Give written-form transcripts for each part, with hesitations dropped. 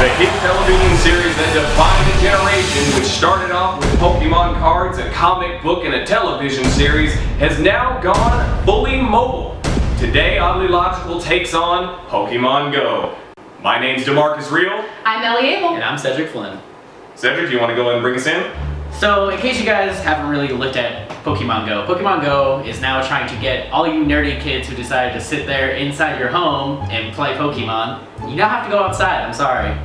The hit television series that defined a generation, which started off with Pokemon cards, a comic book, and a television series, has now gone fully mobile. Today, OddlyLogical takes on PokemonGo. My name's DeMarcus Real. I'm Ellie Abel. And I'm Cedric Flynn. Cedric, do you want to go ahead and bring us in? So, in case you guys haven't really looked at PokemonGo, PokemonGo is now trying to get all you nerdy kids who decided to sit there inside your home and play Pokemon. You now have to go outside, I'm sorry.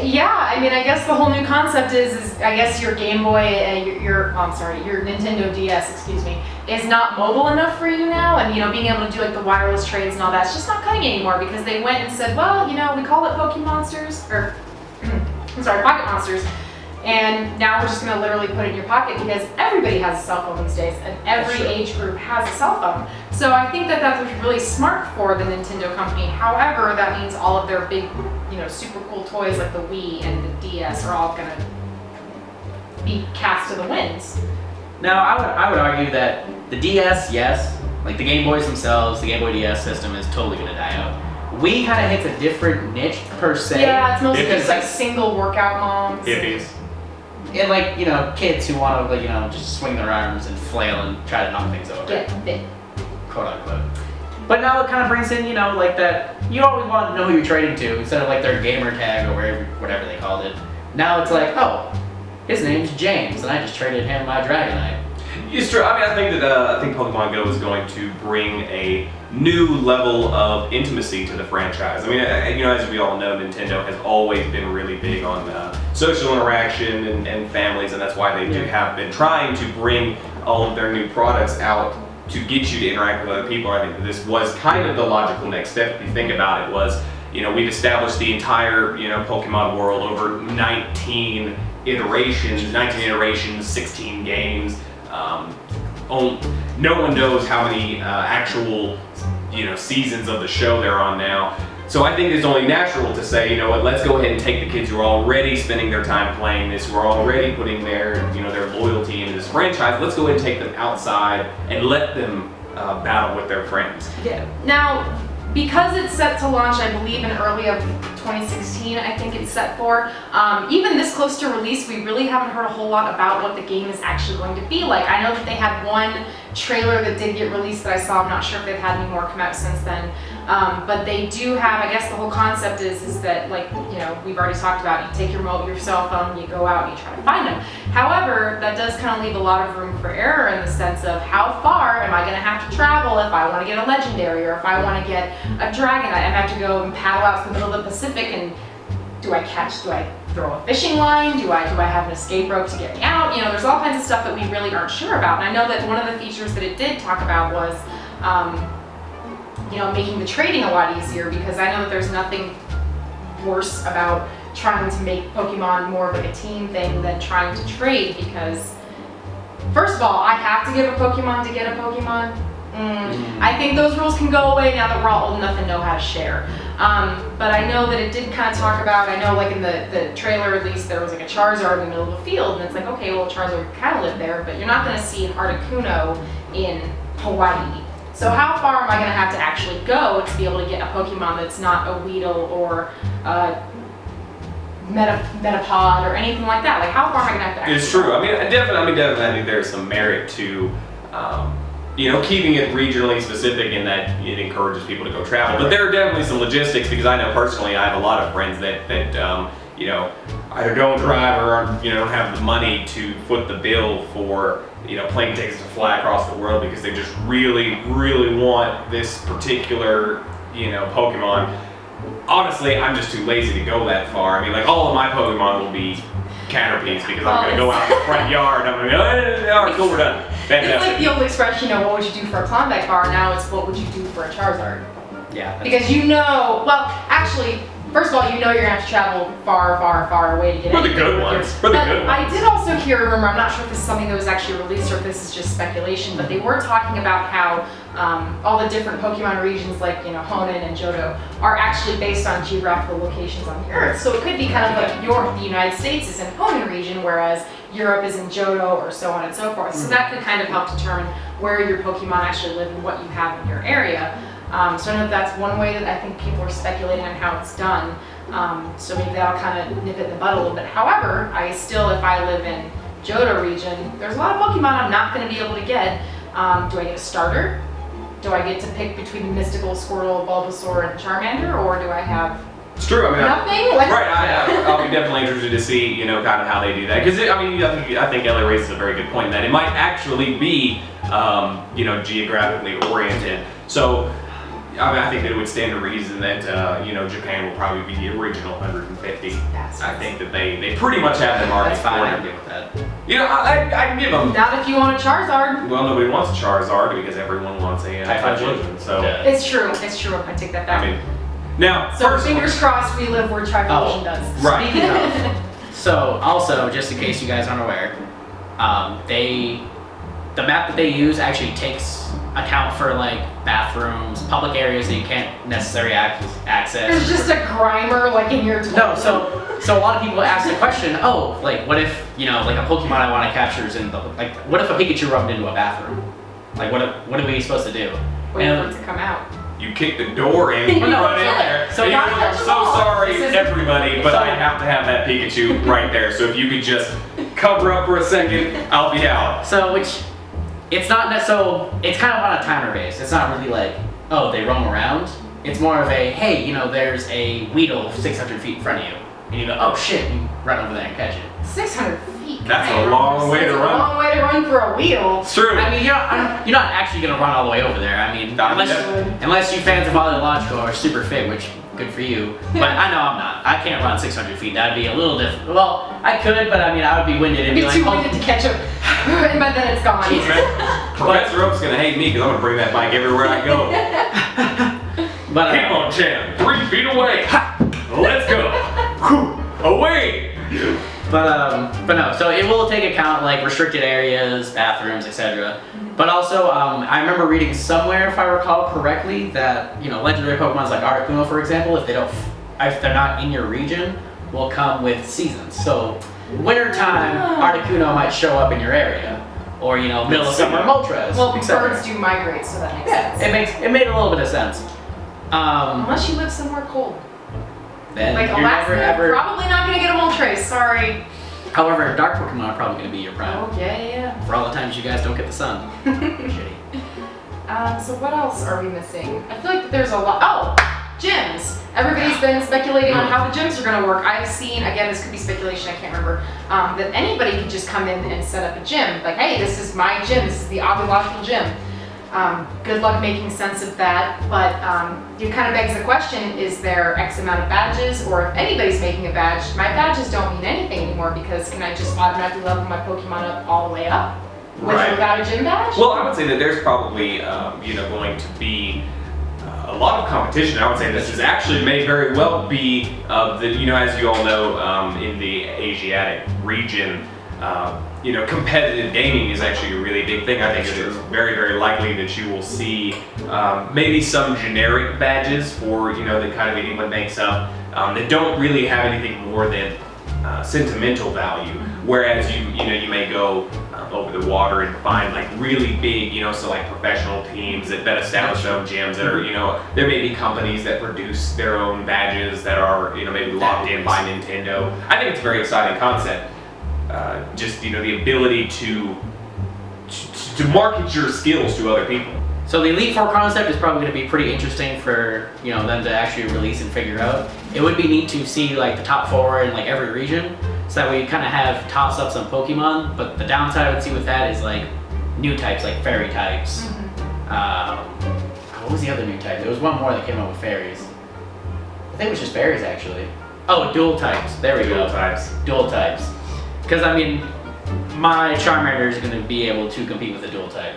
Yeah, I mean, I guess the whole new concept is I guess your Game Boy, your Nintendo DS, excuse me, is not mobile enough for you now, and being able to do like the wireless trades and all that's just not cutting anymore because they went and said, well, we call it Pocket Monsters, or Pocket Monsters, and now we're just going to literally put it in your pocket because everybody has a cell phone these days, and every age group has a cell phone. So I think that that's really smart for the Nintendo company. However, that means all of their big, super cool toys like the Wii and the DS are all going to be cast to the winds. Now, I would argue that the DS, yes, like the Game Boys themselves, the Game Boy DS system is totally going to die out. Wii kind of hits a different niche per se. Yeah, it's mostly just like single workout moms. Hippies. And like, kids who want to, just swing their arms and flail and try to knock things over. Get fit. Quote unquote. But now it kind of brings in, like that, you always want to know who you're trading to instead of like their gamer tag or whatever they called it. Now it's like, oh, his name's James and I just traded him my Dragonite. It's true. I think PokemonGo is going to bring a new level of intimacy to the franchise. I mean, as we all know, Nintendo has always been really big on social interaction and families, and that's why they have been trying to bring all of their new products out to get you to interact with other people. I think this was kind of the logical next step. If you think about it, was we've established the entire Pokemon world over 19 iterations, 16 games. No one knows how many actual seasons of the show they're on now. So I think it's only natural to say, let's go ahead and take the kids who are already spending their time playing this, who are already putting their their loyalty into this franchise. Let's go ahead and take them outside and let them battle with their friends. Yeah. Now, because it's set to launch, I believe, in early of 2016, I think it's set for. Even this close to release, we really haven't heard a whole lot about what the game is actually going to be like. I know that they had one trailer that did get released that I saw. I'm not sure if they've had any more come out since then. But they do have, I guess the whole concept is that, we've already talked about, you take your cell phone, you go out and you try to find them. However, that does kind of leave a lot of room for error in the sense of how far am I going to have to travel if I want to get a legendary, or if I want to get a Dragonite. I have to go and paddle out to the middle of the Pacific, and do I throw a fishing line? Do I have an escape rope to get me out? There's all kinds of stuff that we really aren't sure about. And I know that one of the features that it did talk about was making the trading a lot easier, because I know that there's nothing worse about trying to make Pokemon more of like a team thing than trying to trade, because first of all, I have to give a Pokemon to get a Pokemon. I think those rules can go away now that we're all old enough and know how to share. But I know that it did kind of talk about, I know like in the trailer at least, there was like a Charizard in the middle of the field, and it's like, okay, well, Charizard kind of lived there, but you're not going to see an Articuno in Hawaii. So how far am I going to have to actually go to be able to get a Pokemon that's not a Weedle or a Metapod or anything like that? Like, how far am I going to have to actually It's true. go? I mean, definitely I think there's some merit to keeping it regionally specific in that it encourages people to go travel. But there are definitely some logistics, because I know personally I have a lot of friends that either don't drive or don't have the money to foot the bill for plane tickets to fly across the world, because they just really, really want this particular Pokemon. Honestly, I'm just too lazy to go that far. I mean, like, all of my Pokemon will be Caterpies, because I'm going to go out in the front yard and I'm going to be all right, cool, we're done. Fantastic. It's like the old expression, what would you do for a Klondike bar? Now it's, what would you do for a Charizard? Yeah. Because actually, first of all, you're going to have to travel far, far, far away to get For the good ones. But I did also remember, I'm not sure if this is something that was actually released or if this is just speculation, but they were talking about how all the different Pokemon regions like, Hoenn and Johto are actually based on geographical locations on the Earth. So it could be kind of like the United States is in Hoenn region, whereas Europe is in Johto, or so on and so forth. So that could kind of help determine where your Pokemon actually live and what you have in your area. So I know that's one way that I think people are speculating on how it's done. So maybe that'll kind of nip it in the bud a little bit. However, I still, if I live in Johto region, there's a lot of Pokemon I'm not going to be able to get. Do I get a starter? Do I get to pick between Mystical, Squirtle, Bulbasaur, and Charmander, or do I have It's true. I mean, nothing? Like, I'll be definitely interested to see, kind of how they do that. Because I think Ellie raises a very good point in that it might actually be, geographically oriented. So, I think that it would stand to reason that, Japan will probably be the original 150. I think that they pretty much have them already. That's fine. I for can deal with that. I can give them. not if you want a Charizard. Well, nobody wants a Charizard because everyone wants a Typhlosion. So, Yeah. It's true. I take that back. I mean, now, so personally- fingers crossed we live where Typhlosion does. Right. Speaking of, so also, just in case you guys aren't aware, the map that they use actually takes account for like bathrooms, public areas that you can't necessarily access. There's just a Grimer like in your No, so a lot of people ask the question, like what if, like a Pokemon I want to capture is in the, like, what if a Pikachu rubbed into a bathroom? Like what are we supposed to do? wait for it to come out. You kick the door in, you No, run in there. so And you're not like, I'm touch so them all. sorry, This is- everybody, but I have to have that Pikachu right there. So if you could just cover up for a second, I'll be out. So it's not so it's kind of on a timer base. It's not really like, oh, they roam around. It's more of a, hey, there's a Weedle 600 feet in front of you. And you go, oh shit, and you run over there and catch it. 600 feet. That's a Grimer. long way to That's run. a long way to run for a wheel. It's true. I mean, you're not actually gonna run all the way over there. I mean, unless you fans of OddlyLogical are super fit, which good for you. But I know I'm not. I can't run 600 feet. That'd be a little different. Well, I could, but I mean, I would be winded and It'd be be like, too winded to catch up, and by then it's gone. Professor Oak's gonna hate me because I'm gonna bring that bike everywhere I go. But Come on, champ, 3 feet away. Ha! Let's go. Whew. Away. But no, so it will take account like restricted areas, bathrooms, etc. But also, I remember reading somewhere, if I recall correctly, that legendary Pokemons like Articuno, for example, if they're not in your region, will come with seasons. So wintertime, Articuno might show up in your area, or middle of summer, Moltres. Well, etc. birds do migrate, so that makes sense. It made a little bit of sense. Unless you live somewhere cold. Then Like you're Alaska, never ever. probably not gonna get a Moltres, sorry. However, dark Pokemon are probably going to be your prime. Oh, yeah. For all the times you guys don't get the sun. Shitty. So what else are we missing? I feel like there's a lot. Oh, gyms. Everybody's been speculating on how the gyms are going to work. I've seen, again, this could be speculation, I can't remember, that anybody could just come in and set up a gym. Like, hey, this is my gym. This is the OddlyLogical gym. Good luck making sense of that, but it kind of begs the question, is there X amount of badges, or if anybody's making a badge, my badges don't mean anything anymore because can I just automatically level my Pokemon up all the way up without a gym badge? Well, I would say that there's probably, going to be a lot of competition. I would say this may very well be, as you all know, in the Asiatic region, competitive gaming is actually a really big thing. I think it is very, very likely that you will see maybe some generic badges for, that kind of anyone makes up that don't really have anything more than sentimental value. Whereas you may go over the water and find like really big, so like professional teams that establish their own gyms that are, there may be companies that produce their own badges that are, maybe locked in by Nintendo. I think it's a very exciting concept. Just the ability to market your skills to other people. So the Elite Four concept is probably going to be pretty interesting for them to actually release and figure out. It would be neat to see like the top 4 in like every region, so that way you kind of have toss-ups on Pokemon. But the downside I would see with that is like new types, like fairy types. What was the other new type? There was one more that came out with fairies. I think it was just fairies actually. Oh, dual types. There we go. Dual types. Because I mean, my Charmander is going to be able to compete with a dual type.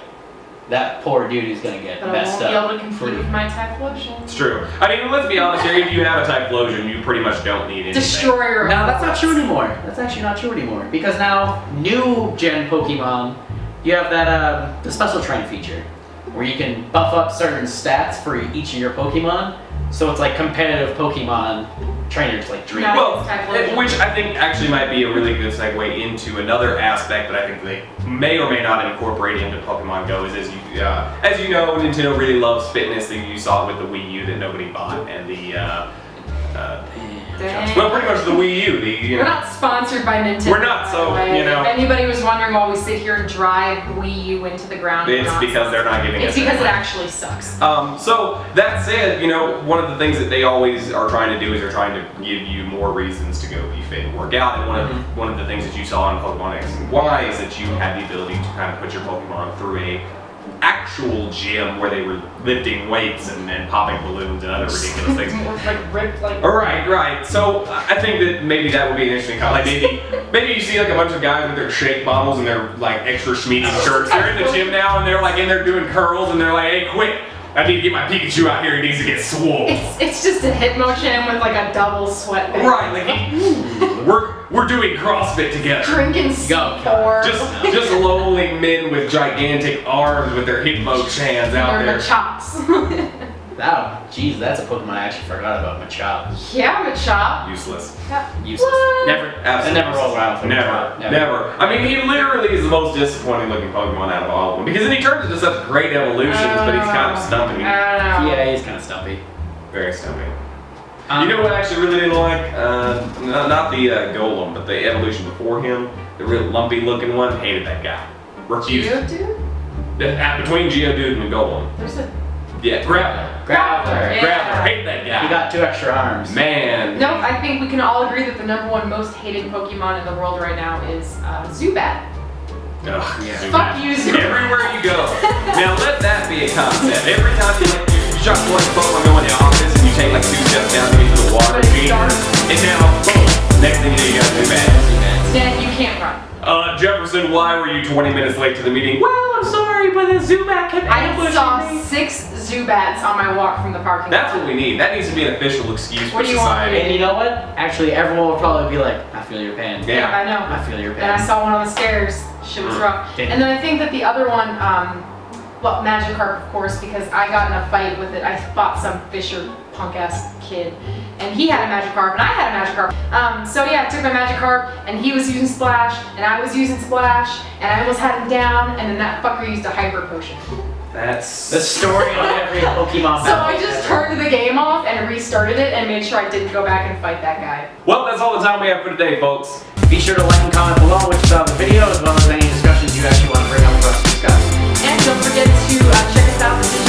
That poor dude is going to get but messed up. I won't be able to compete with my Typhlosion. It's true. I mean, let's be honest here. If you have a Typhlosion, you pretty much don't need anything. Destroyer. No, that's not true anymore. That's actually not true anymore. Because now, new gen Pokemon, you have that the special train feature, where you can buff up certain stats for each of your Pokemon. So it's like competitive Pokemon trainers like Dream. Well, which I think actually might be a really good segue into another aspect that I think they may or may not incorporate into PokemonGo is as you know, Nintendo really loves fitness. You saw it with the Wii U that nobody bought, and the Dang. Well, pretty much the Wii U. We're not sponsored by Nintendo. We're not, so, by the way. you know. If anybody was wondering why we sit here and drive Wii U into the ground, It's because they're not giving It's us because any it money. actually sucks. So that said, one of the things that they always are trying to do is they're trying to give you more reasons to go be fit and work out. And one of the things that you saw in Pokemon X and Y is that you had the ability to kind of put your Pokemon through a actual gym where they were lifting weights and popping balloons and other ridiculous things. Like ripped, like. Right. So I think that maybe that would be an interesting like maybe you see like a bunch of guys with their shake bottles and their like extra schmeedy shirts. They're in the gym now and they're like in there doing curls and they're like, hey, quick! I need to get my Pikachu out here. He needs to get swole. It's just a hit motion with like a double sweat band. Right, like we're doing CrossFit together. Drinking C4. Just lonely men with gigantic arms with their Hitmonchan hands out They're there. Machops. Jeez, that's a Pokemon I actually forgot about. Machop. Yeah, Machop. Useless. Useless. What? Never. Absolutely. I never rolled around with Never. I mean, he literally is the most disappointing looking Pokemon out of all of them because then he turns into such great evolutions, but he's kind of stumpy. I don't know. Yeah, he's kind of stumpy. Very stumpy. You know what I actually really didn't like? Not the Golem, but the evolution before him, the real lumpy looking one. Hated that guy. Refused. Geodude? Between Geodude and Golem. There's a. Yeah, Graveler. Yeah. Graveler. Hate that guy. He got 2 extra arms. Man. Nope, I think we can all agree that the #1 most hated Pokemon in the world right now is Zubat. Ugh, yeah. Fuck you, Zubat. Everywhere you go. Now let that be a concept. Every time you shot one Pokemon in the office and you take like 2 steps down to get to the water machine, and now, boom, next thing you know you got Zubat. Then you can't run. Jefferson, why were you 20 minutes late to the meeting? Well, I'm sorry, but the Zubat kept I ambushing saw me. 6 Zubats on my walk from the parking lot. That's what we need. That needs to be an official excuse for What do you want society. And you know what? Actually, everyone will probably be like, I feel your pain. Yeah. I know. I feel your pain. And I saw one on the stairs. Shit was rough. Damn. And then I think that the other one, well, Magikarp, of course, because I got in a fight with it. I fought some Fisher punk-ass kid, and he had a Magikarp, and I had a Magikarp. So yeah, I took my Magikarp, and he was using Splash, and I was using Splash, and I almost had him down, and then that fucker used a Hyper Potion. That's the story of every Pokemon So I just turned the game off and restarted it, and made sure I didn't go back and fight that guy. Well, that's all the time we have for today, folks. Be sure to like and comment below what you thought of the video, as well as any discussions you actually want to bring up for us to discuss. And don't forget to check us out.